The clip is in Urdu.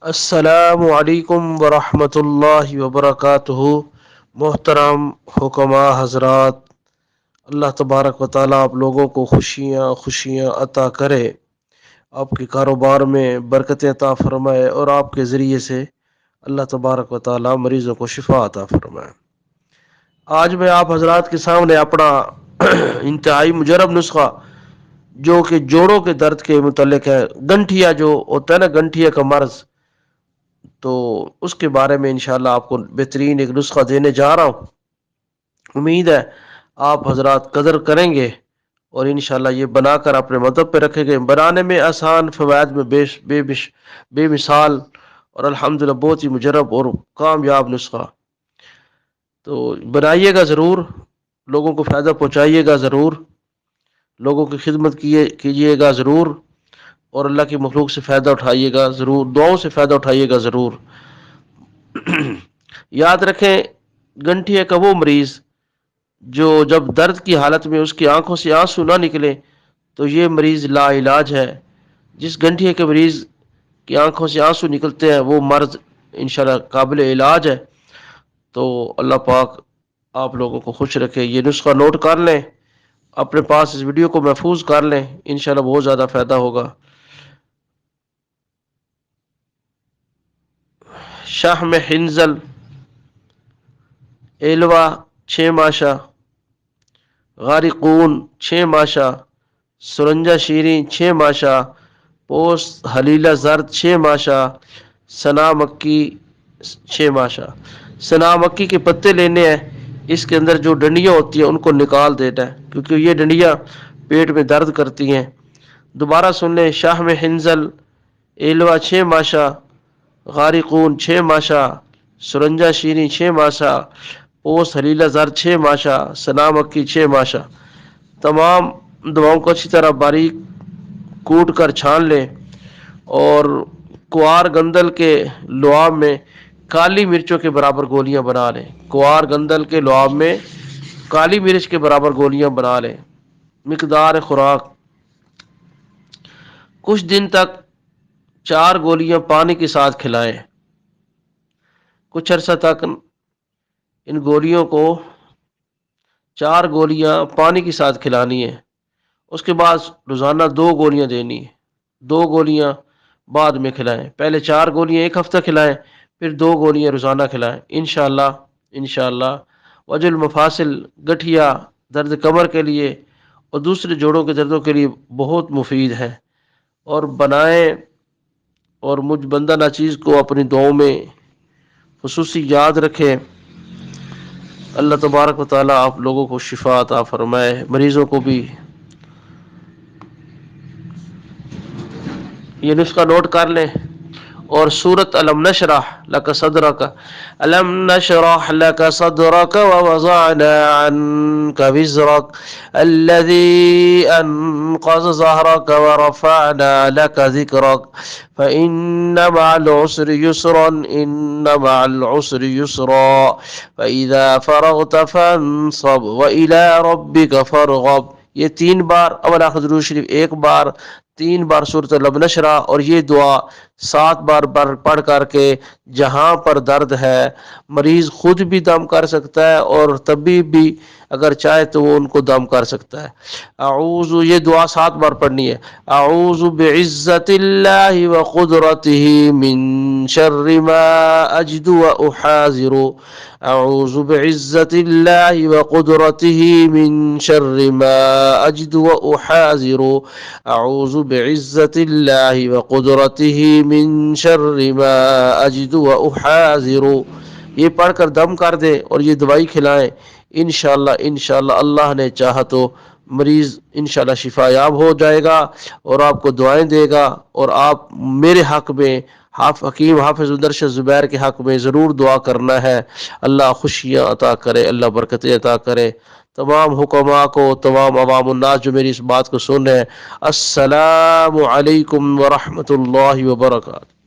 السلام علیکم ورحمۃ اللہ وبرکاتہ۔ محترم حکماء حضرات، اللہ تبارک و تعالیٰ آپ لوگوں کو خوشیاں عطا کرے، آپ کے کاروبار میں برکت عطا فرمائے اور آپ کے ذریعے سے اللہ تبارک و تعالیٰ مریضوں کو شفا عطا فرمائے۔ آج میں آپ حضرات کے سامنے اپنا انتہائی مجرب نسخہ جو کہ جوڑوں کے درد کے متعلق ہے، گنٹھیا جو ہوتا ہے نا، گنٹھیا کا مرض، تو اس کے بارے میں انشاءاللہ آپ کو بہترین ایک نسخہ دینے جا رہا ہوں۔ امید ہے آپ حضرات قدر کریں گے اور انشاءاللہ یہ بنا کر اپنے مذہب پہ رکھیں گے۔ بنانے میں آسان، فوائد میں بے مثال اور الحمدللہ بہت ہی مجرب اور کامیاب نسخہ۔ تو بنائیے گا ضرور، لوگوں کو فائدہ پہنچائیے گا ضرور، لوگوں کی خدمت کیجیے گا ضرور، اور اللہ کی مخلوق سے فائدہ اٹھائیے گا ضرور، دعاؤں سے فائدہ اٹھائیے گا ضرور۔ یاد رکھیں، گنٹھیا کا وہ مریض جو جب درد کی حالت میں اس کی آنکھوں سے آنسو نہ نکلے تو یہ مریض لا علاج ہے۔ جس گنٹھیا کے مریض کی آنکھوں سے آنسو نکلتے ہیں وہ مرض انشاءاللہ قابل علاج ہے۔ تو اللہ پاک آپ لوگوں کو خوش رکھے۔ یہ نسخہ نوٹ کر لیں، اپنے پاس اس ویڈیو کو محفوظ کر لیں، انشاءاللہ بہت زیادہ فائدہ ہوگا۔ شحم حنظل، ایلوا 6 ماشا، غارقون 6 ماشا، سرنجا شیریں 6 ماشا، پوست حلیلہ زرد 6 ماشا، سنا مکی 6 ماشا۔ سنا مکی کے پتے لینے ہیں، اس کے اندر جو ڈنڈیاں ہوتی ہیں ان کو نکال دینا ہے کیونکہ یہ ڈنڈیاں پیٹ میں درد کرتی ہیں۔ دوبارہ سن لیں، شحم حنظل، ایلوا 6 ماشا، غارقون 6 ماشا، سرنجا شیریں 6 ماشا، پوست حلیلہ زرد 6 ماشا، سنا مکی 6 ماشا۔ تمام دواؤں کو اچھی طرح باریک کوٹ کر چھان لیں اور کوار گندل کے لعاب میں کالی مرچوں کے برابر گولیاں بنا لیں۔ کوار گندل کے لعاب میں کالی مرچ کے برابر گولیاں بنا لیں۔ مقدار خوراک، کچھ دن تک 4 گولیاں پانی کے ساتھ کھلائیں۔ کچھ عرصہ تک ان گولیوں کو 4 گولیاں پانی کے ساتھ کھلانی ہے۔ اس کے بعد روزانہ 2 گولیاں دینی ہے، 2 گولیاں بعد میں کھلائیں۔ پہلے 4 گولیاں ایک ہفتہ کھلائیں، پھر 2 گولیاں روزانہ کھلائیں۔ انشاءاللہ وجہ المفاصل، گٹھیا، درد کمر کے لیے اور دوسرے جوڑوں کے دردوں کے لیے بہت مفید ہے۔ اور بنائیں اور مجھ بندہ ناچیز کو اپنی دعاؤں میں خصوصی یاد رکھیں۔ اللہ تبارک و تعالیٰ آپ لوگوں کو شفا عطا فرمائے، مریضوں کو بھی۔ یہ نسخہ نوٹ کر لیں اور سورت علم نشرح لک صدرک، علم نشرح لک صدرک ووضعنا عنک وزرک الذی انقض ظہرک ورفعنا لک ذکرک فإن مع العسر يسرا إن مع العسر يسرا فإذا فرغت فانصب وإلى ربك فارغب۔ یہ 3 بار اول آخر درود شریف 1 بار، 3 بار سورۃ علم نشرح، اور یہ دعا 7 بار پڑھ کر کے جہاں پر درد ہے مریض خود بھی دم کر سکتا ہے اور طبیب بھی اگر چاہے تو وہ ان کو دم کر سکتا ہے۔ اعوذ، یہ دعا 7 بار پڑھنی ہے۔ اعوذ بعزت اللہ وقدرتہ من شر ما اجد واحاذر، اعوذ بعزت اللہ وقدرتہ من شر ما اجد واحاذر، اعوذ بعزت اللہ وقدرتہ من شر ما اجد واحاذر۔ یہ پڑھ کر دم کر دیں اور یہ دوائی کھلائیں۔ انشاءاللہ اللہ نے چاہا تو مریض انشاءاللہ شفا یاب ہو جائے گا اور آپ کو دعائیں دے گا، اور آپ میرے حق میں حکیم حافظ الدرشد زبیر کے حق میں ضرور دعا کرنا ہے۔ اللہ خوشیاں عطا کرے، اللہ برکتیں عطا کرے۔ تمام حکماء کو، تمام عوام الناس جو میری اس بات کو سن رہے ہیں، السلام علیکم ورحمۃ اللہ وبرکاتہ۔